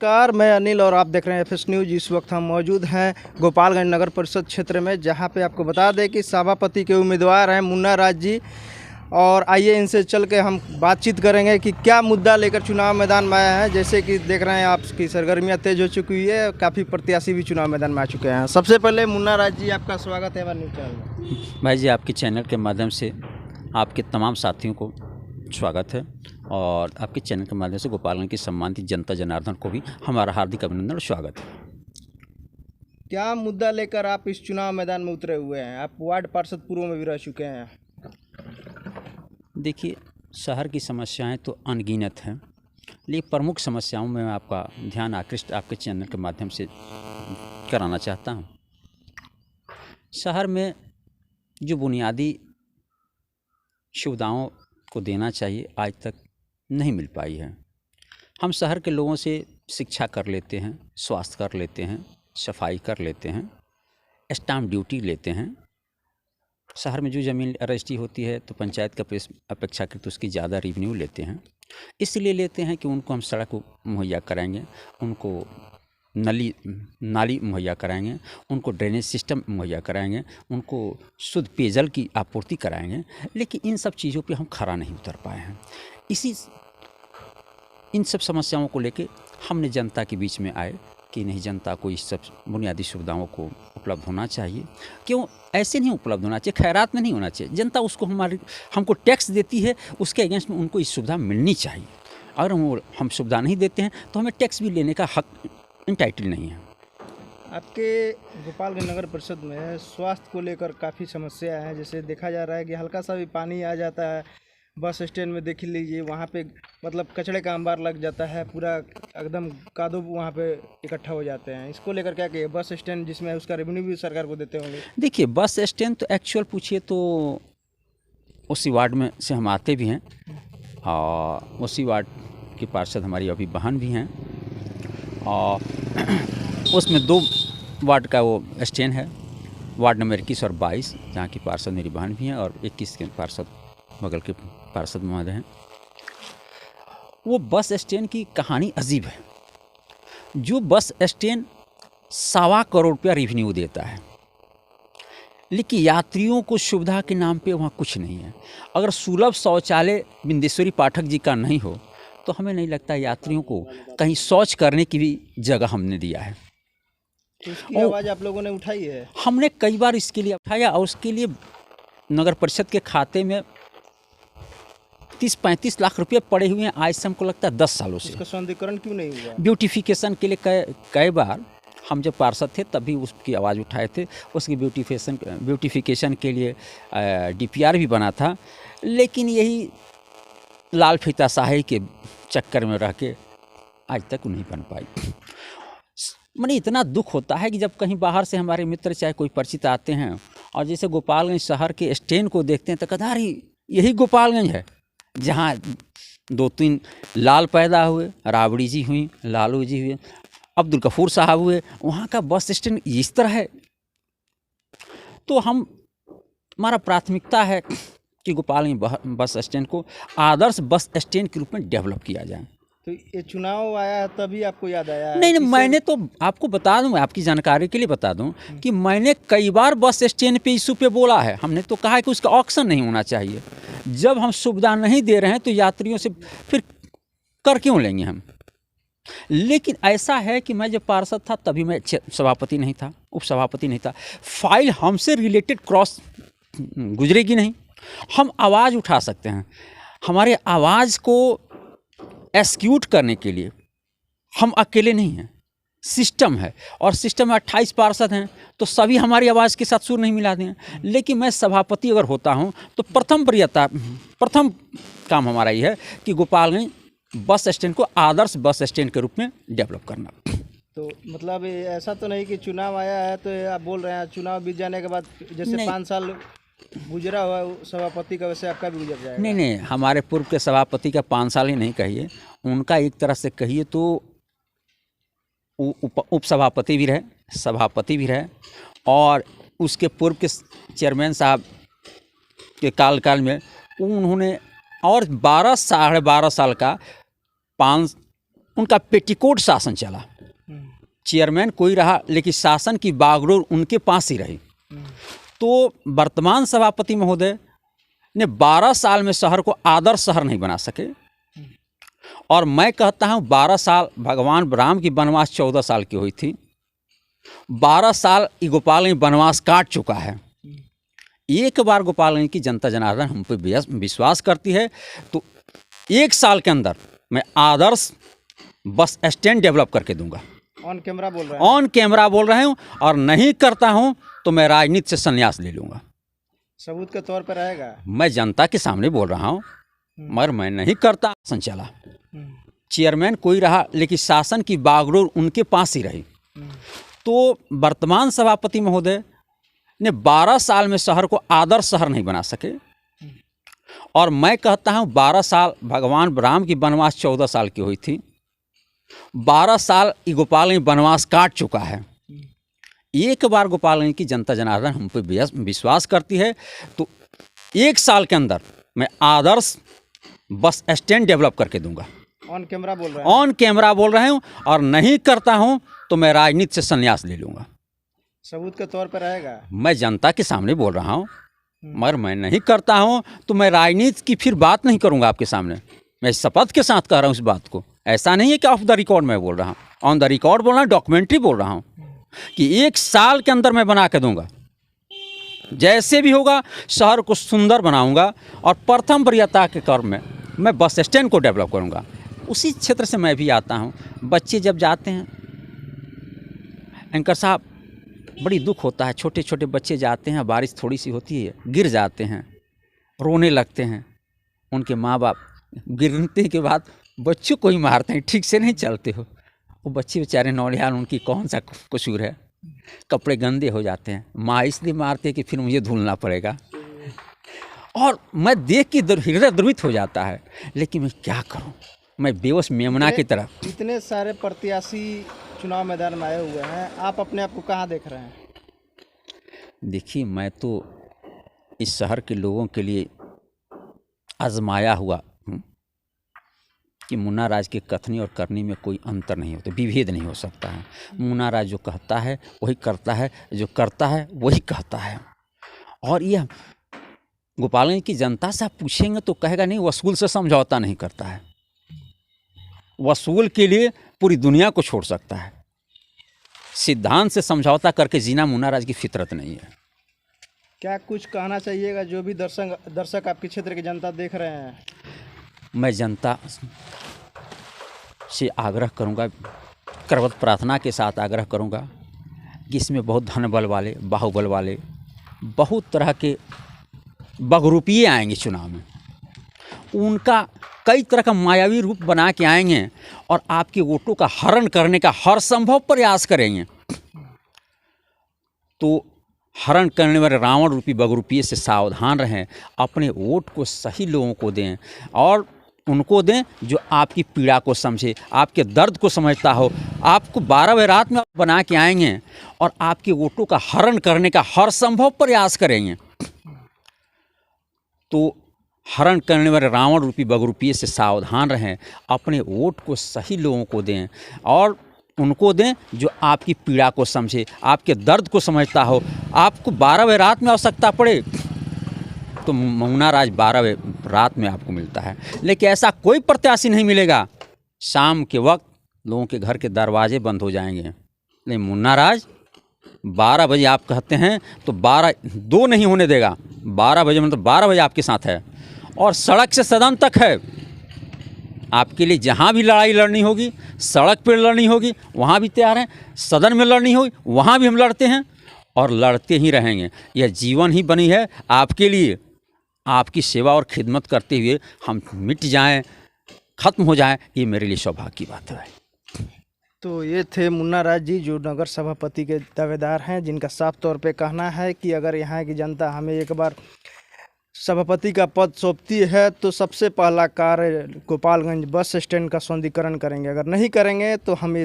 नमस्कार, मैं अनिल और आप देख रहे हैं एफएस न्यूज़। इस वक्त हम मौजूद हैं गोपालगंज नगर परिषद क्षेत्र में, जहां पे आपको बता दें कि सभापति के उम्मीदवार हैं मुन्ना राज जी। और आइए इनसे चल के हम बातचीत करेंगे कि क्या मुद्दा लेकर चुनाव मैदान में आए हैं। जैसे कि देख रहे हैं आपकी सरगर्मियां तेज हो चुकी है, काफ़ी प्रत्याशी भी चुनाव मैदान में आ चुके हैं। सबसे पहले मुन्ना राज जी, आपका स्वागत है हमारे न्यूज़ चैनल में। भाई जी, आपके चैनल के माध्यम से आपके तमाम साथियों को स्वागत है और आपके चैनल के माध्यम से गोपालगंज की सम्मानित जनता जनार्दन को भी हमारा हार्दिक अभिनंदन और स्वागत है। क्या मुद्दा लेकर आप इस चुनाव मैदान में उतरे हुए हैं? आप वार्ड पार्षद पूर्व में भी रह चुके हैं। देखिए, शहर की समस्याएं तो अनगिनत हैं, लेकिन प्रमुख समस्याओं में मैं आपका ध्यान आकृष्ट आपके चैनल के माध्यम से कराना चाहता हूं। शहर में जो बुनियादी सुविधाओं को देना चाहिए, आज तक नहीं मिल पाई है। हम शहर के लोगों से शिक्षा कर लेते हैं, स्वास्थ्य कर लेते हैं, सफाई कर लेते हैं, स्टाम्प ड्यूटी लेते हैं। शहर में जो ज़मीन रजिस्ट्री होती है तो पंचायत का अपेक्षाकृत उसकी ज़्यादा रेवेन्यू लेते हैं। इसलिए लेते हैं कि उनको हम सड़क मुहैया कराएंगे, उनको नाली मुहैया कराएंगे, उनको ड्रेनेज सिस्टम मुहैया कराएंगे, उनको शुद्ध पेयजल की आपूर्ति कराएंगे। लेकिन इन सब चीज़ों पे हम खरा नहीं उतर पाए हैं। इन सब समस्याओं को लेके हमने जनता के बीच में आए कि नहीं, जनता को इस सब बुनियादी सुविधाओं को उपलब्ध होना चाहिए। क्यों ऐसे नहीं उपलब्ध होना चाहिए, खैरात में नहीं होना चाहिए। जनता उसको हमको टैक्स देती है, उसके अगेंस्ट में उनको इस सुविधा मिलनी चाहिए। अगर हम सुविधा नहीं देते हैं तो हमें टैक्स भी लेने का हक इंटाइटल नहीं है। आपके गोपालगंज नगर परिषद में स्वास्थ्य को लेकर काफ़ी समस्या है। जैसे देखा जा रहा है कि हल्का सा भी पानी आ जाता है, बस स्टैंड में देख लीजिए, वहाँ पे मतलब कचड़े का अंबार लग जाता है, पूरा एकदम कादो वहाँ पे इकट्ठा हो जाते हैं। इसको लेकर क्या कहिए? बस स्टैंड जिसमें उसका रेवेन्यू भी सरकार को देते होंगे। देखिए, बस स्टैंड तो एक्चुअल पूछिए तो उसी वार्ड में से हम आते भी हैं और उसी वार्ड के पार्षद हमारी अभी बहन भी हैं और उसमें 2 वार्ड का वो स्टैंड है, वार्ड नंबर 21 और 22, जहाँ की पार्षद मेरी बहन भी हैं और 21 के पार्षद बगल के पार्षद महोदय हैं। वो बस स्टैंड की कहानी अजीब है। जो बस स्टैंड 1.25 करोड़ रुपया रेवेन्यू देता है, लेकिन यात्रियों को सुविधा के नाम पे वहाँ कुछ नहीं है। अगर सुलभ शौचालय बिंदेश्वरी पाठक जी का नहीं हो तो हमें नहीं लगता यात्रियों को कहीं शौच करने की भी जगह हमने दिया है। तो इसकी आवाज़ आप लोगों ने उठाई है? हमने कई बार इसके लिए उठाया और उसके लिए नगर परिषद के खाते में 30-35 लाख रुपए पड़े हुए हैं आज से हमको लगता है 10 सालों से। इसका सौंदर्यीकरण क्यों नहीं हुआ? ब्यूटिफिकेशन के लिए कई बार हम जब पार्षद थे तभी उसकी आवाज़ उठाए थे। उसकी ब्यूटिफिकेशन के लिए DPR भी बना था, लेकिन यही लाल फीताशाही के चक्कर में रह के आज तक नहीं बन पाई। मैंने इतना दुख होता है कि जब कहीं बाहर से हमारे मित्र चाहे कोई परिचित आते हैं और जैसे गोपालगंज शहर के स्टैंड को देखते हैं तो कहते हैं यही गोपालगंज है जहाँ 2-3 लाल पैदा हुए, राबड़ी जी हुई, लालू जी हुए, अब्दुल गफूर साहब हुए। वहाँ का बस स्टैंड इस तरह है। तो हमारा प्राथमिकता है कि गोपालगंज बस स्टैंड को आदर्श बस स्टैंड के रूप में डेवलप किया जाए। तो ये चुनाव आया तभी आपको याद आया? नहीं, मैंने तो आपको बता दूं, आपकी जानकारी के लिए बता दूं कि मैंने कई बार बस स्टैंड पे इशू पे बोला है। हमने तो कहा है कि उसका ऑक्शन नहीं होना चाहिए। जब हम सुविधा नहीं दे रहे हैं तो यात्रियों से फिर कर क्यों लेंगे हम? लेकिन ऐसा है कि मैं जब पार्षद था तभी मैं सभापति नहीं था, उप सभापति नहीं था। फाइल हमसे रिलेटेड क्रॉस गुजरेगी नहीं। हम आवाज़ उठा सकते हैं। हमारे आवाज़ को एक्सिक्यूट करने के लिए हम अकेले नहीं हैं, सिस्टम है और सिस्टम में 28 पार्षद हैं तो सभी हमारी आवाज़ के साथ सुर नहीं मिलाते हैं। लेकिन मैं सभापति अगर होता हूं तो प्रथम काम हमारा ये है कि गोपालगंज बस स्टैंड को आदर्श बस स्टैंड के रूप में डेवलप करना। तो मतलब ऐसा तो नहीं कि चुनाव आया है तो आप बोल रहे हैं चुनाव बीत जाने के बाद जैसे 5 साल गुजरा हुआ सभापति का वैसे आपका भी गुजर जाएगा? नहीं, हमारे पूर्व के सभापति का 5 साल ही नहीं कहिए, उनका एक तरह से कहिए तो उप सभापति भी रहे, सभापति भी रहे और उसके पूर्व के चेयरमैन साहब के काल में उन्होंने और 12 साढ़े 12 साल का उनका पेटीकोट शासन चला। चेयरमैन कोई रहा लेकिन शासन की बागडोर उनके पास ही रही। तो वर्तमान सभापति महोदय ने 12 साल में शहर को आदर्श शहर नहीं बना सके। और मैं कहता हूँ 12 साल, भगवान राम की वनवास 14 साल की हुई थी, 12 साल गोपालगंज वनवास काट चुका है। एक बार गोपालगंज की जनता जनार्दन हम पे विश्वास करती है तो 1 साल के अंदर मैं आदर्श बस स्टैंड डेवलप करके दूंगा। ऑन कैमरा बोल रहे हैं? ऑन कैमरा बोल रहे हूँ, और नहीं करता हूँ तो मैं राजनीति से संन्यास ले लूँगा। सबूत के तौर पर रहेगा? मैं जनता के सामने बोल रहा हूँ, मगर मैं नहीं करता। शासन चला, चेयरमैन कोई रहा लेकिन शासन की बागडोर उनके पास ही रही। तो वर्तमान सभापति महोदय ने 12 साल में शहर को आदर्श शहर नहीं बना सके। और मैं कहता हूँ 12 साल, भगवान राम की वनवास 14 साल की हुई थी, 12 साल गोपालगंज वनवास काट चुका है। एक बार गोपालगंज की जनता जनार्दन हम पे विश्वास करती है तो 1 साल के अंदर मैं आदर्श बस स्टैंड डेवलप करके दूंगा। ऑन कैमरा बोल रहे हैं? ऑन कैमरा बोल रहे हूँ, और नहीं करता हूँ तो मैं राजनीति से संन्यास ले लूँगा। सबूत के तौर पर रहेगा? मैं जनता के सामने बोल रहा हूँ, मगर मैं नहीं करता हूँ तो मैं राजनीति की फिर बात नहीं करूँगा आपके सामने। मैं शपथ के साथ कह रहा हूँ इस बात को। ऐसा नहीं है कि ऑफ द रिकॉर्ड मैं बोल रहा हूँ, ऑन द रिकॉर्ड बोल रहा हूँ, डॉक्यूमेंट्री बोल रहा हूँ कि 1 साल के अंदर मैं बना के दूंगा। जैसे भी होगा शहर को सुंदर बनाऊंगा, और प्रथम वरीयता के क्रम में मैं बस स्टैंड को डेवलप करूंगा। उसी क्षेत्र से मैं भी आता हूं। बच्चे जब जाते हैं, एंकर साहब, बड़ी दुख होता है। छोटे छोटे बच्चे जाते हैं, बारिश थोड़ी सी होती है, गिर जाते हैं, रोने लगते हैं। उनके माँ बाप गिरने के बाद बच्चों को ही मारते हैं, ठीक से नहीं चलते हो। वो बच्चे बेचारे नौनिहाल, उनकी कौन सा कसूर है? कपड़े गंदे हो जाते हैं, माँ इसलिए मारते कि फिर मुझे धुलना पड़ेगा। और मैं देख के हृदय द्रवित हो जाता है, लेकिन मैं क्या करूं? मैं बेबस मेमना की तरह। इतने सारे प्रत्याशी चुनाव मैदान में आए हुए हैं, आप अपने आप को कहाँ देख रहे हैं? देखिए, मैं तो इस शहर के लोगों के लिए आजमाया हुआ हूँ कि मुन्ना राज के कथनी और करनी में कोई अंतर नहीं होता, विभेद नहीं हो सकता है। मुन्ना राज जो कहता है वही करता है, जो करता है वही कहता है। और यह गोपालगंज की जनता से आप पूछेंगे तो कहेगा नहीं, वसूल से समझौता नहीं करता है। वसूल के लिए पूरी दुनिया को छोड़ सकता है। सिद्धांत से समझौता करके जीना मुन्ना राज की फितरत नहीं है। क्या कुछ कहना चाहिएगा जो भी दर्शक आपके क्षेत्र की जनता देख रहे हैं? मैं जनता से आग्रह करूंगा, करवत प्रार्थना के साथ आग्रह करूंगा कि इसमें बहुत धन बल वाले, बाहुबल वाले, बहुत तरह के बगरूपिये आएंगे चुनाव में। उनका कई तरह का मायावी रूप बना के आएंगे और आपके वोटों का हरण करने का हर संभव प्रयास करेंगे। तो हरण करने वाले रावण रूपी बगरूपिये से सावधान रहें। अपने वोट को सही लोगों को दें, और उनको दें जो आपकी पीड़ा को समझे, आपके दर्द को समझता हो। आपको 12 बजे रात में बना के आएंगे और आपके वोटों का हरण करने का हर संभव प्रयास करेंगे। तो हरण करने वाले रावण रूपी बगरूपिये से सावधान रहें। अपने वोट को सही लोगों को दें, और उनको दें जो आपकी पीड़ा को समझे, आपके दर्द को समझता हो। आपको 12 बजे रात में आवश्यकता पड़े तो मुन्ना राज 12 बजे रात में आपको मिलता है, लेकिन ऐसा कोई प्रत्याशी नहीं मिलेगा। शाम के वक्त लोगों के घर के दरवाजे बंद हो जाएंगे, लेकिन मुन्ना राज 12 बजे आप कहते हैं तो 2 नहीं होने देगा। 12 बजे मतलब 12 बजे आपके साथ है, और सड़क से सदन तक है। आपके लिए जहाँ भी लड़ाई लड़नी होगी, सड़क पर लड़नी होगी, वहाँ भी तैयार हैं। सदन में लड़नी होगी, वहाँ भी हम लड़ते हैं और लड़ते ही रहेंगे। यह जीवन ही बनी है आपके लिए। आपकी सेवा और खिदमत करते हुए हम मिट जाएं, ख़त्म हो जाएं, ये मेरे लिए सौभाग्य की बात है। तो ये थे मुन्ना राज जी, जो नगर सभापति के दावेदार हैं, जिनका साफ तौर पे कहना है कि अगर यहाँ की जनता हमें एक बार सभापति का पद सौंपती है तो सबसे पहला कार्य गोपालगंज बस स्टैंड का सौंदर्यीकरण करेंगे। अगर नहीं करेंगे तो हम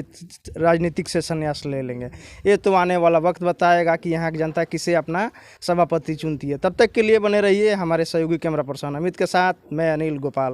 राजनीतिक से संन्यास ले लेंगे। ये तो आने वाला वक्त बताएगा कि यहाँ की जनता किसे अपना सभापति चुनती है। तब तक के लिए बने रहिए हमारे सहयोगी कैमरा पर्सन अमित के साथ। मैं अनिल गोपाल।